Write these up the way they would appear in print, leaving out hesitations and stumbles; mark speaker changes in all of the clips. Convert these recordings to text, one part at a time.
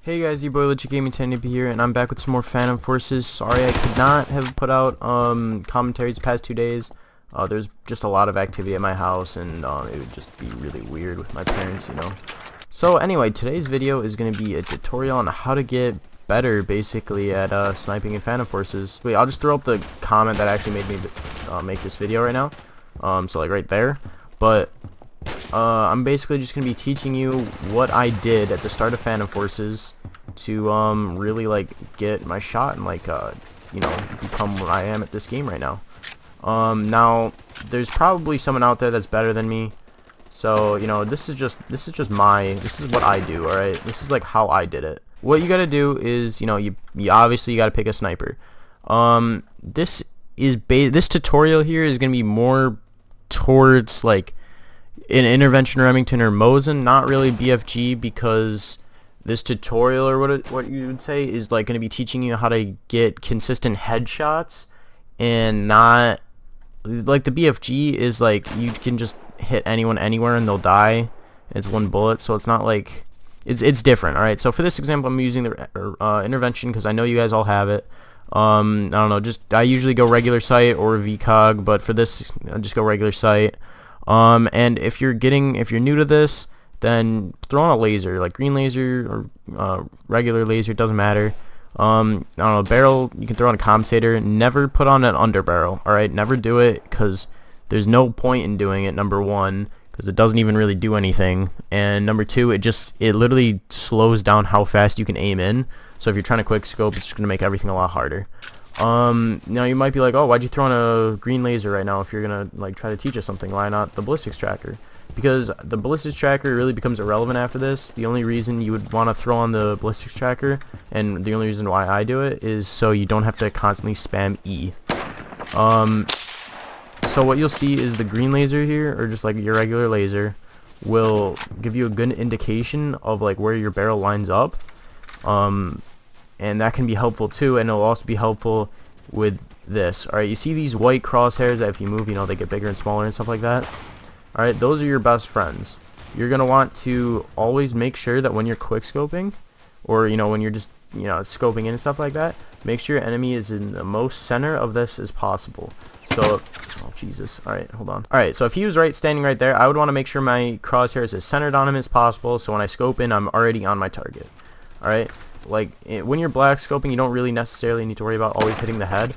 Speaker 1: Hey guys, your boy Legit Gaming 10 here, and I'm back with some more Phantom Forces. Sorry I could not have put out commentaries the past 2 days. There's just a lot of activity at my house, and it would just be really weird with my parents, you know. So anyway, today's video is going to be a tutorial on how to get better, basically, at sniping in Phantom Forces. Wait, I'll just throw up the comment that actually made me make this video right now. So like right there. But I'm basically just going to be teaching you what I did at the start of Phantom Forces to really like get my shot and like you know, become what I am at this game right now. Now there's probably someone out there that's better than me, so you know, this is what I do. All right, this is like how I did it. What you gotta do is, you know, you obviously gotta pick a sniper. This tutorial here is gonna be more towards like in Intervention Remington or Mosin, not really BFG, because this tutorial, or what you would say, is like going to be teaching you how to get consistent headshots, and not like the BFG is like you can just hit anyone anywhere and they'll die. It's one bullet, so it's not like it's different. All right, so for this example, I'm using the Intervention because I know you guys all have it. I don't know, I usually go regular sight or VCOG, but for this I just go regular sight. And if you're new to this, then throw on a laser, like green laser or regular laser, doesn't matter. I don't know, barrel, you can throw on a compensator. Never put on an underbarrel, alright? Never do it, because there's no point in doing it, number one, because it doesn't even really do anything. And number two, it literally slows down how fast you can aim in. So if you're trying to quick scope, it's just going to make everything a lot harder. Now you might be like, oh, why'd you throw on a green laser right now if you're gonna like try to teach us something? Why not the ballistics tracker? Because the ballistics tracker really becomes irrelevant after this. The only reason you would want to throw on the ballistics tracker, and the only reason why I do it, is so you don't have to constantly spam E. So what you'll see is the green laser here, or just like your regular laser, will give you a good indication of like where your barrel lines up. And that can be helpful too, and it'll also be helpful with this. Alright, you see these white crosshairs that if you move, you know, they get bigger and smaller and stuff like that? Alright, those are your best friends. You're going to want to always make sure that when you're quick scoping, or, you know, when you're just, you know, scoping in and stuff like that, make sure your enemy is in the most center of this as possible. So, oh Jesus, alright, hold on. Alright, so if he was standing right there, I would want to make sure my crosshair is as centered on him as possible, so when I scope in, I'm already on my target. Alright? Like when you're black scoping, you don't really necessarily need to worry about always hitting the head,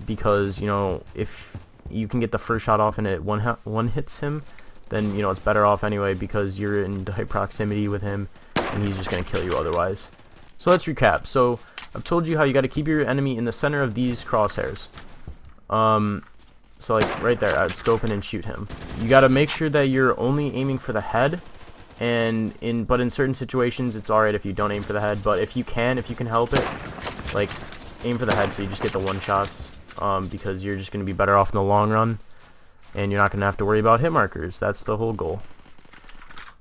Speaker 1: because you know, if you can get the first shot off and it one hits him, then you know it's better off anyway, because you're in tight proximity with him and he's just gonna kill you otherwise. So let's recap. So I've told you how you got to keep your enemy in the center of these crosshairs. So like right there, I'd scope in and shoot him. You got to make sure that you're only aiming for the head. But in certain situations it's alright if you don't aim for the head, but if you can help it, like aim for the head so you just get the one shots, because you're just going to be better off in the long run, and you're not going to have to worry about hit markers. That's the whole goal.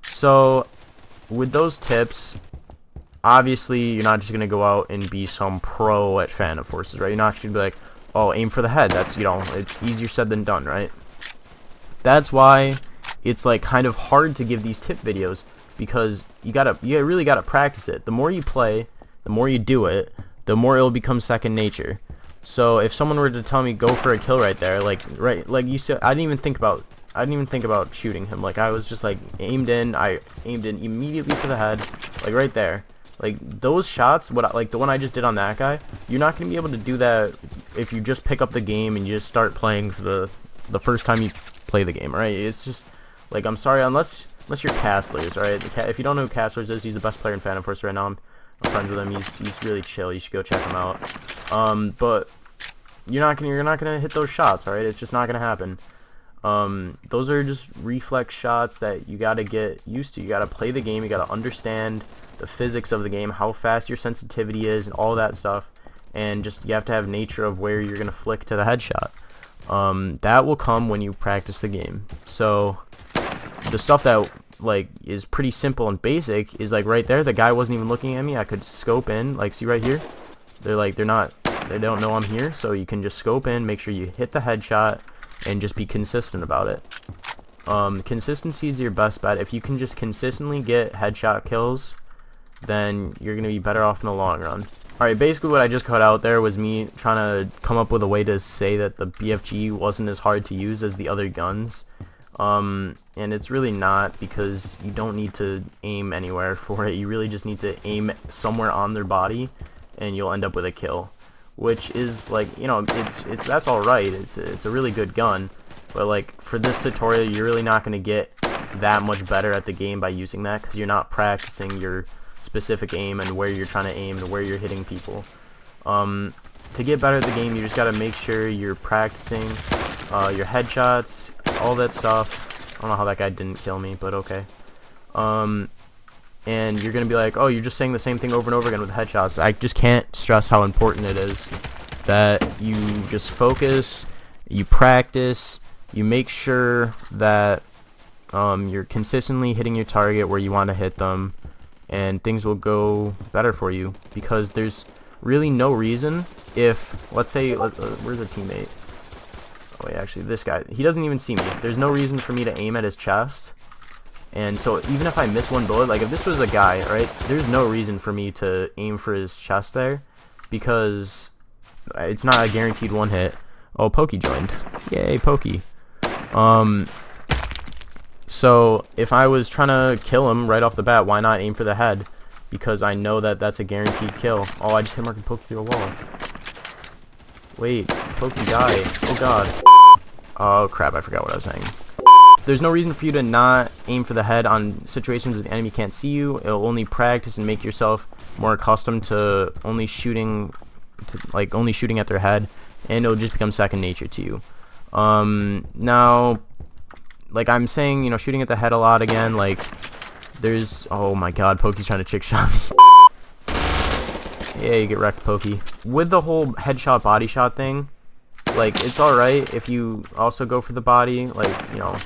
Speaker 1: So with those tips, obviously you're not just going to go out and be some pro at Phantom Forces, right? You're not just going to be like, oh, aim for the head. That's, you know, it's easier said than done, right? That's why it's like kind of hard to give these tip videos, because you really gotta practice it. The more you play, the more you do it, the more it'll become second nature. So if someone were to tell me go for a kill right there, like you said, I didn't even think about shooting him. Like I was just like I aimed in immediately for the head, like right there. Like those shots, like the one I just did on that guy, you're not gonna be able to do that if you just pick up the game and you just start playing for the first time you play the game, right? It's just like, I'm sorry, unless you're Castlers, alright? If you don't know who Castlers is, he's the best player in Phantom Force right now. I'm friends with him. He's really chill. You should go check him out. But you're not gonna hit those shots, alright? It's just not gonna happen. Those are just reflex shots that you gotta get used to. You gotta play the game. You gotta understand the physics of the game, how fast your sensitivity is, and all that stuff. And just you have to have nature of where you're gonna flick to the headshot. That will come when you practice the game. So the stuff that like is pretty simple and basic is like right there, the guy wasn't even looking at me. I could scope in, like see right here, they don't know I'm here, so you can just scope in, make sure you hit the headshot, and just be consistent about it. Consistency is your best bet. If you can just consistently get headshot kills, then you're gonna be better off in the long run. Alright, basically what I just cut out there was me trying to come up with a way to say that the BFG wasn't as hard to use as the other guns. And it's really not, because you don't need to aim anywhere for it. You really just need to aim somewhere on their body and you'll end up with a kill. Which is, like, you know, that's alright. It's a really good gun. But, like, for this tutorial, you're really not going to get that much better at the game by using that, because you're not practicing your specific aim and where you're trying to aim and where you're hitting people. To get better at the game, you just got to make sure you're practicing your headshots, all that stuff. I don't know how that guy didn't kill me, but okay. And you're going to be like, oh, you're just saying the same thing over and over again with headshots. I just can't stress how important it is that you just focus, you practice, you make sure that you're consistently hitting your target where you want to hit them, and things will go better for you, because there's really no reason if, let's say, where's a teammate? Oh wait, actually this guy, he doesn't even see me. There's no reason for me to aim at his chest, and so even if I miss one bullet, like if this was a guy, right, there's no reason for me to aim for his chest there, because it's not a guaranteed one hit. Oh, Pokey joined. Yay, Pokey. So if I was trying to kill him right off the bat, why not aim for the head? Because I know that that's a guaranteed kill. Oh, I just hit marking Pokey through a wall. Wait, Pokey die. Oh god. Oh crap, I forgot what I was saying. There's no reason for you to not aim for the head on situations where the enemy can't see you. It'll only practice and make yourself more accustomed to only shooting at their head, and it'll just become second nature to you. Now, like I'm saying, you know, shooting at the head a lot again, like, there's, oh my god, Pokey's trying to trick shot me. Yeah, you get wrecked, Pokey. With the whole headshot, body shot thing, like, it's alright if you also go for the body, like, you know,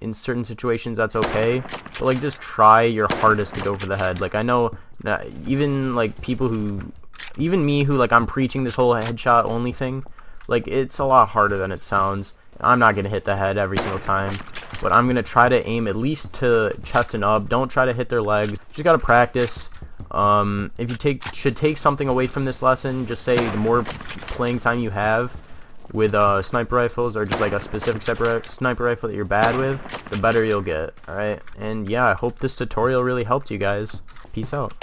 Speaker 1: in certain situations that's okay, but, like, just try your hardest to go for the head. Like, I know that even, like, people who, even me who, like, I'm preaching this whole headshot only thing, like, it's a lot harder than it sounds. I'm not going to hit the head every single time, but I'm going to try to aim at least to chest and up. Don't try to hit their legs. Just got to practice. If you should take something away from this lesson, just say the more playing time you have with sniper rifles, or just like a specific sniper rifle that you're bad with, the better you'll get. Alright, and yeah, I hope this tutorial really helped you guys. Peace out.